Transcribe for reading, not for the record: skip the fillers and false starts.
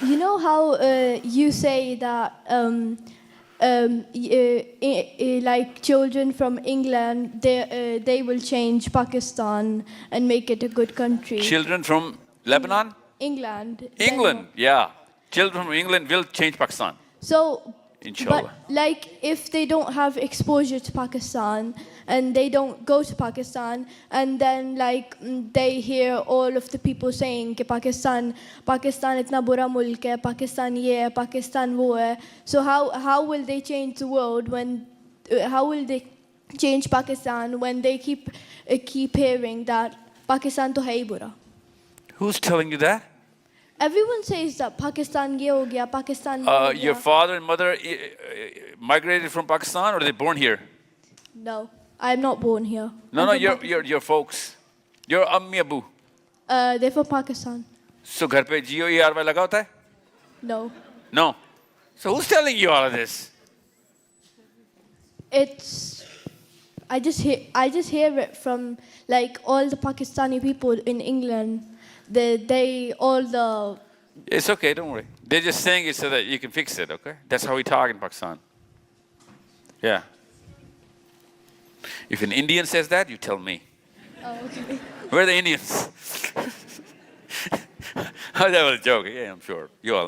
You know how you say that like children from England, they will change Pakistan and make it a good country. Children from Lebanon? England. England, yeah. Children from England will change Pakistan. So, Inshallah. but like if they don't have exposure to Pakistan and they don't go to Pakistan and then like they hear all of the people saying कि Pakistan इतना बुरा मुल्क है, Pakistan ये है, Pakistan वो है. So how will they change the world when how will they change Pakistan when they keep hearing that Pakistan तो है ही बुरा? Who's telling you that? Everyone says that Pakistan ये हो गया, Pakistan वो हो Your गया. father and mother migrated from Pakistan, or they born here? No, I'm not born here. No, I'm no, from your folks. Your Ammi Abu. They're from Pakistan. So घर पे Geo and Ary लगा होता है? No. No. So who's telling you all of this? It's I just hear it from like all the Pakistani people in England. It's okay, don't worry. They're just saying it so that you can fix it, okay? That's how we talk in Pakistan. Yeah. If an Indian says that, you tell me. Oh, okay. Where are the Indians? Oh, that was a joke. Yeah, I'm sure. You all know.